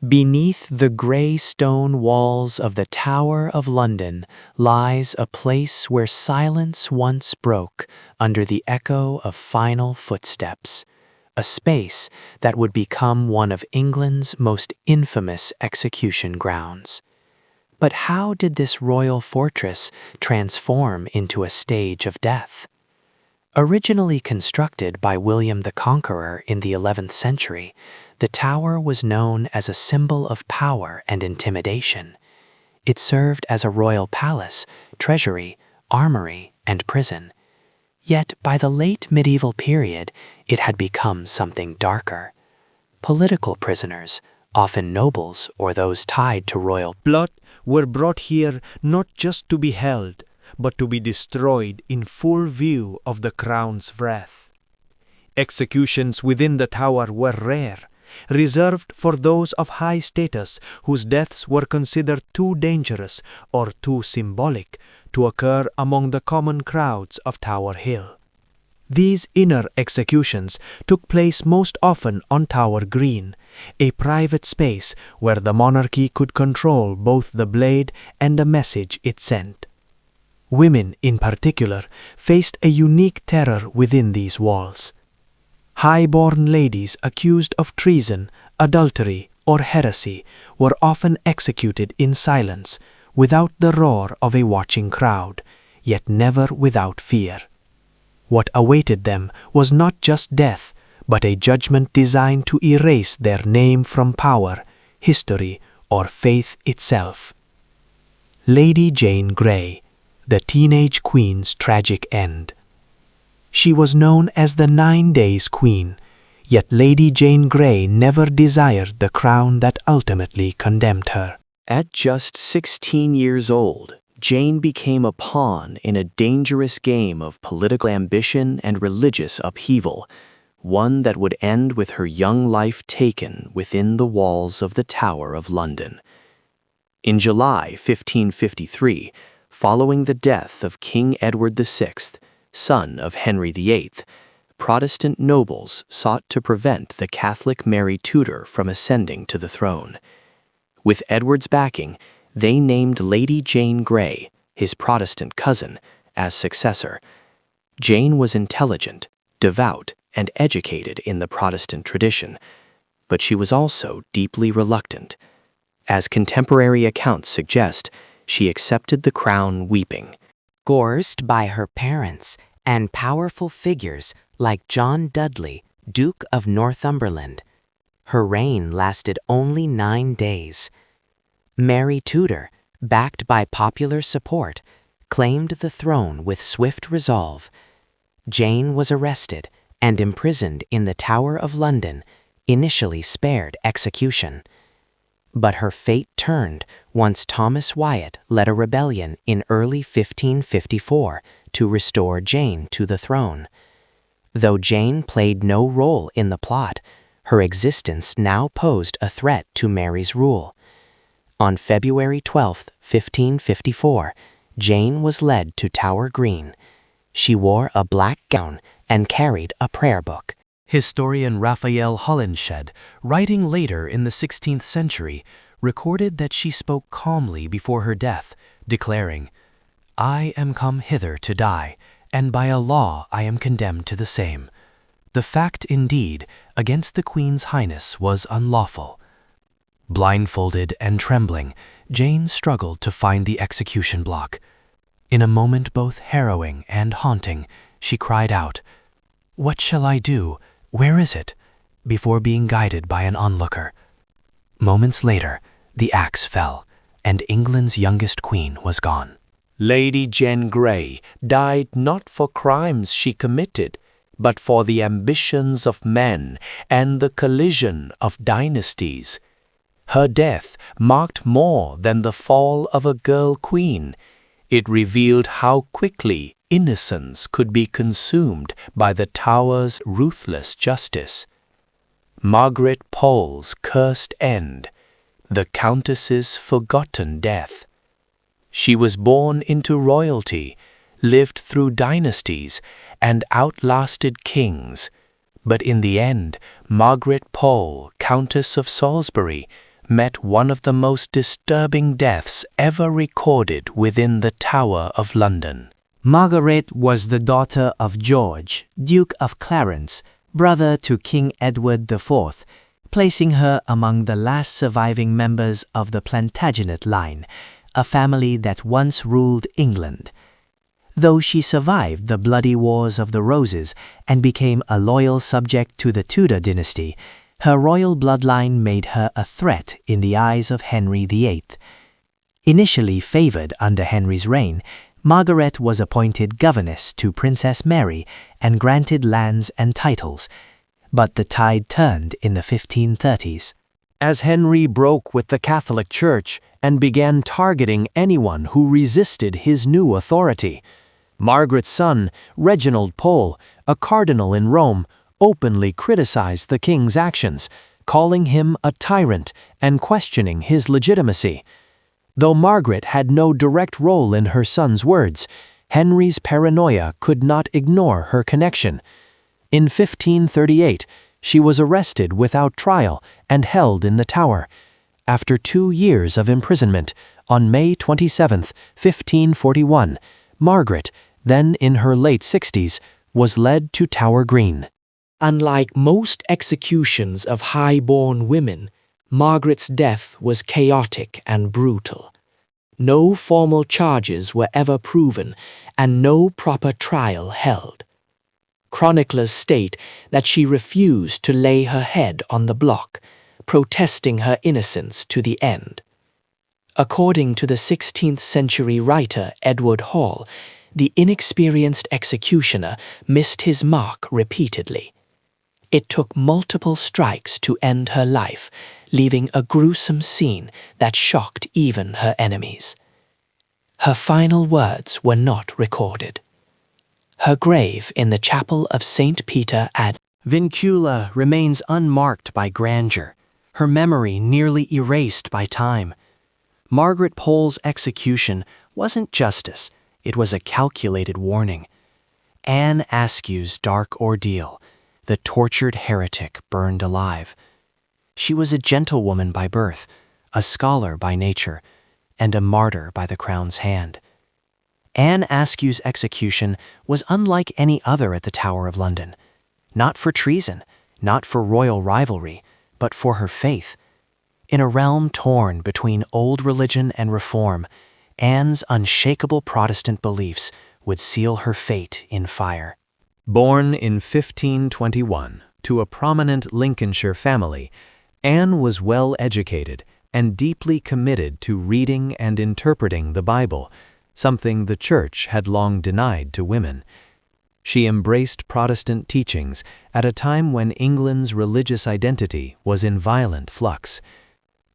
Beneath the grey stone walls of the Tower of London lies a place where silence once broke under the echo of final footsteps, a space that would become one of England's most infamous execution grounds. But how did this royal fortress transform into a stage of death? Originally constructed by William the Conqueror in the 11th century, the tower was known as a symbol of power and intimidation. It served as a royal palace, treasury, armory, and prison. Yet by the late medieval period, it had become something darker. Political prisoners, often nobles or those tied to royal blood, were brought here not just to be held, but to be destroyed in full view of the crown's wrath. Executions within the tower were rare, reserved for those of high status whose deaths were considered too dangerous or too symbolic to occur among the common crowds of Tower Hill. These inner executions took place most often on Tower Green, a private space where the monarchy could control both the blade and the message it sent. Women, in particular, faced a unique terror within these walls. High-born ladies accused of treason, adultery, or heresy were often executed in silence, without the roar of a watching crowd, yet never without fear. What awaited them was not just death, but a judgment designed to erase their name from power, history, or faith itself. Lady Jane Grey, the teenage queen's tragic end. She was known as the 9 Days Queen, yet Lady Jane Grey never desired the crown that ultimately condemned her. At just 16 years old, Jane became a pawn in a dangerous game of political ambition and religious upheaval, one that would end with her young life taken within the walls of the Tower of London. In July 1553, following the death of King Edward VI, son of Henry VIII, Protestant nobles sought to prevent the Catholic Mary Tudor from ascending to the throne. With Edward's backing, they named Lady Jane Grey, his Protestant cousin, as successor. Jane was intelligent, devout, and educated in the Protestant tradition, but she was also deeply reluctant. As contemporary accounts suggest, she accepted the crown weeping. Coerced by her parents and powerful figures like John Dudley, Duke of Northumberland. Her reign lasted only 9 days. Mary Tudor, backed by popular support, claimed the throne with swift resolve. Jane was arrested and imprisoned in the Tower of London, initially spared execution. But her fate turned once Thomas Wyatt led a rebellion in early 1554 to restore Jane to the throne. Though Jane played no role in the plot, her existence now posed a threat to Mary's rule. On February 12, 1554, Jane was led to Tower Green. She wore a black gown and carried a prayer book. Historian Raphael Holinshed, writing later in the 16th century, recorded that she spoke calmly before her death, declaring, "I am come hither to die, and by a law I am condemned to the same." The fact, indeed, against the Queen's Highness was unlawful. Blindfolded and trembling, Jane struggled to find the execution block. In a moment both harrowing and haunting, she cried out, "What shall I do? Where is it?" before being guided by an onlooker. Moments later, the axe fell, and England's youngest queen was gone. Lady Jane Grey died not for crimes she committed, but for the ambitions of men and the collision of dynasties. Her death marked more than the fall of a girl queen. It revealed how quickly innocence could be consumed by the Tower's ruthless justice. Margaret Pole's cursed end, the Countess's forgotten death. She was born into royalty, lived through dynasties, and outlasted kings. But in the end, Margaret Pole, Countess of Salisbury, met one of the most disturbing deaths ever recorded within the Tower of London. Margaret was the daughter of George, Duke of Clarence, brother to King Edward IV, placing her among the last surviving members of the Plantagenet line, a family that once ruled England. Though she survived the bloody Wars of the Roses and became a loyal subject to the Tudor dynasty, her royal bloodline made her a threat in the eyes of Henry VIII. Initially favored under Henry's reign, Margaret was appointed governess to Princess Mary and granted lands and titles, but the tide turned in the 1530s. As Henry broke with the Catholic Church and began targeting anyone who resisted his new authority, Margaret's son, Reginald Pole, a cardinal in Rome, openly criticized the king's actions, calling him a tyrant and questioning his legitimacy. Though Margaret had no direct role in her son's words, Henry's paranoia could not ignore her connection. In 1538, she was arrested without trial and held in the Tower. After 2 years of imprisonment, on May 27, 1541, Margaret, then in her late 60s, was led to Tower Green. Unlike most executions of high-born women, Margaret's death was chaotic and brutal. No formal charges were ever proven, and no proper trial held. Chroniclers state that she refused to lay her head on the block, protesting her innocence to the end. According to the 16th century writer Edward Hall, the inexperienced executioner missed his mark repeatedly. It took multiple strikes to end her life, leaving a gruesome scene that shocked even her enemies. Her final words were not recorded. Her grave in the chapel of St. Peter ad Vincula remains unmarked by grandeur, her memory nearly erased by time. Margaret Pole's execution wasn't justice, it was a calculated warning. Anne Askew's dark ordeal, the tortured heretic burned alive. She was a gentlewoman by birth, a scholar by nature, and a martyr by the crown's hand. Anne Askew's execution was unlike any other at the Tower of London, not for treason, not for royal rivalry, but for her faith. In a realm torn between old religion and reform, Anne's unshakable Protestant beliefs would seal her fate in fire. Born in 1521 to a prominent Lincolnshire family, Anne was well educated and deeply committed to reading and interpreting the Bible, something the Church had long denied to women. She embraced Protestant teachings at a time when England's religious identity was in violent flux.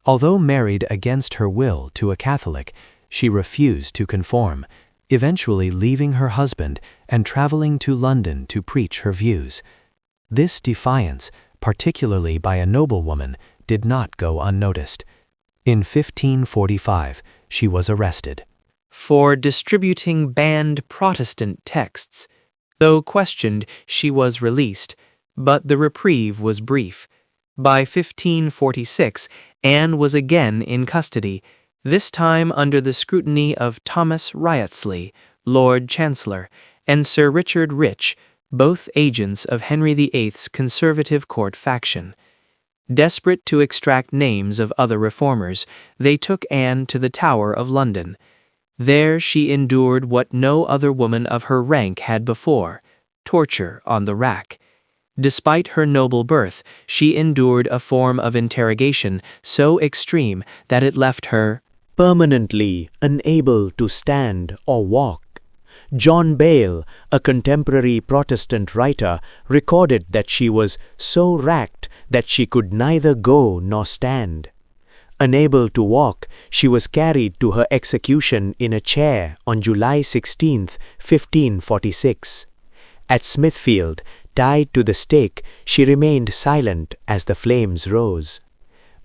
Although married against her will to a Catholic, she refused to conform, eventually leaving her husband and traveling to London to preach her views. This defiance, particularly by a noblewoman, did not go unnoticed. In 1545, she was arrested for distributing banned Protestant texts. Though questioned, she was released, but the reprieve was brief. By 1546, Anne was again in custody, this time under the scrutiny of Thomas Wriothesley, Lord Chancellor, and Sir Richard Rich, both agents of Henry VIII's conservative court faction. Desperate to extract names of other reformers, they took Anne to the Tower of London. There she endured what no other woman of her rank had before, torture on the rack. Despite her noble birth, she endured a form of interrogation so extreme that it left her permanently unable to stand or walk. John Bale, a contemporary Protestant writer, recorded that she was so racked that she could neither go nor stand. Unable to walk, she was carried to her execution in a chair on July 16, 1546. At Smithfield, tied to the stake, she remained silent as the flames rose.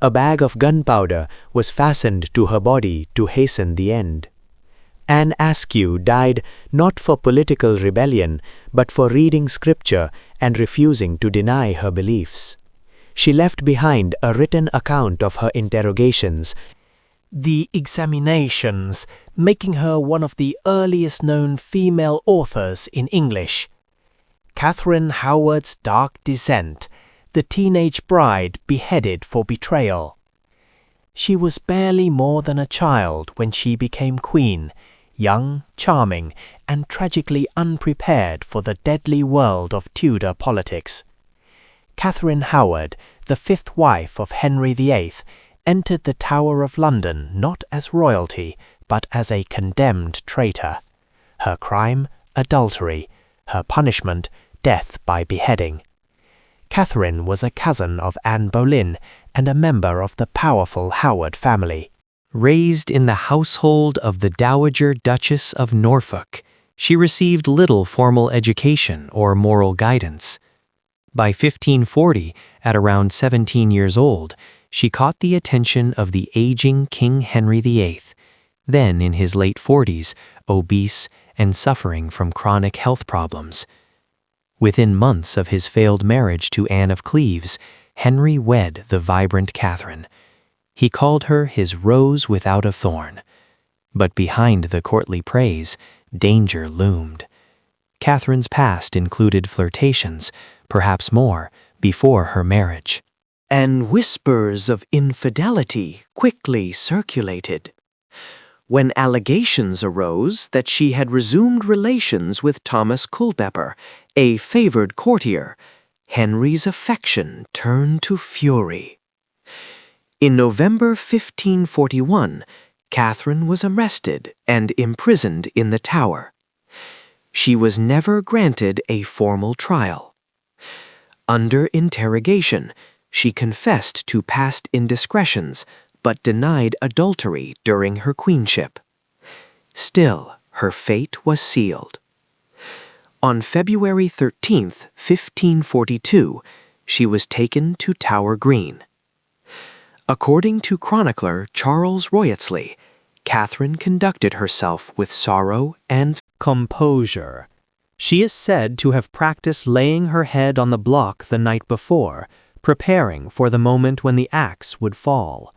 A bag of gunpowder was fastened to her body to hasten the end. Anne Askew died not for political rebellion, but for reading scripture and refusing to deny her beliefs. She left behind a written account of her interrogations, the examinations, making her one of the earliest known female authors in English. Catherine Howard's Dark Descent, the teenage bride beheaded for betrayal. She was barely more than a child when she became queen, young, charming, and tragically unprepared for the deadly world of Tudor politics. Catherine Howard, the fifth wife of Henry VIII, entered the Tower of London not as royalty, but as a condemned traitor. Her crime, adultery. Her punishment, death by beheading. Catherine was a cousin of Anne Boleyn and a member of the powerful Howard family. Raised in the household of the Dowager Duchess of Norfolk, she received little formal education or moral guidance. By 1540, at around 17 years old, she caught the attention of the aging King Henry VIII, then in his late 40s, obese and suffering from chronic health problems. Within months of his failed marriage to Anne of Cleves, Henry wed the vibrant Catherine. He called her his rose without a thorn. But behind the courtly praise, danger loomed. Catherine's past included flirtations, perhaps more, before her marriage. and whispers of infidelity quickly circulated. When allegations arose that she had resumed relations with Thomas Culpeper, a favored courtier, Henry's affection turned to fury. In November 1541, Catherine was arrested and imprisoned in the Tower. She was never granted a formal trial. Under interrogation, she confessed to past indiscretions but denied adultery during her queenship. Still, her fate was sealed. On February 13, 1542, she was taken to Tower Green. According to chronicler Charles Wriothesley, Catherine conducted herself with sorrow and composure. She is said to have practiced laying her head on the block the night before, preparing for the moment when the axe would fall.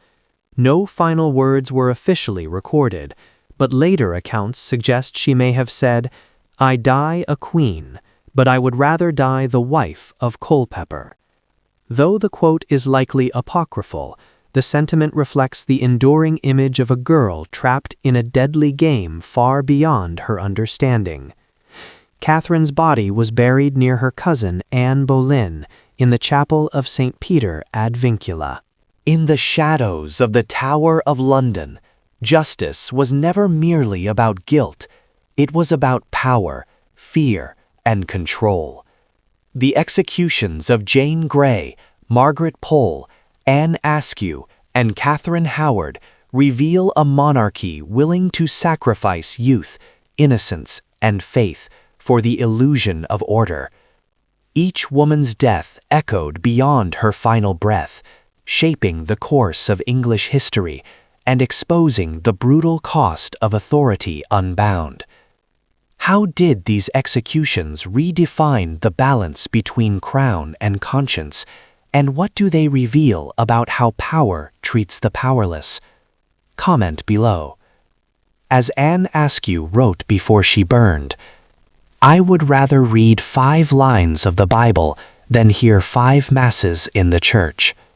No final words were officially recorded, but later accounts suggest she may have said, "I die a queen, but I would rather die the wife of Culpeper." Though the quote is likely apocryphal, the sentiment reflects the enduring image of a girl trapped in a deadly game far beyond her understanding. Catherine's body was buried near her cousin Anne Boleyn in the chapel of St. Peter ad Vincula. In the shadows of the Tower of London, justice was never merely about guilt. It was about power, fear, and control. The executions of Jane Grey, Margaret Pole, Anne Askew, and Catherine Howard reveal a monarchy willing to sacrifice youth, innocence, and faith for the illusion of order. Each woman's death echoed beyond her final breath, shaping the course of English history and exposing the brutal cost of authority unbound. How did these executions redefine the balance between crown and conscience, and what do they reveal about how power treats the powerless? Comment below. As Anne Askew wrote before she burned, "I would rather read 5 lines of the Bible than hear 5 masses in the church."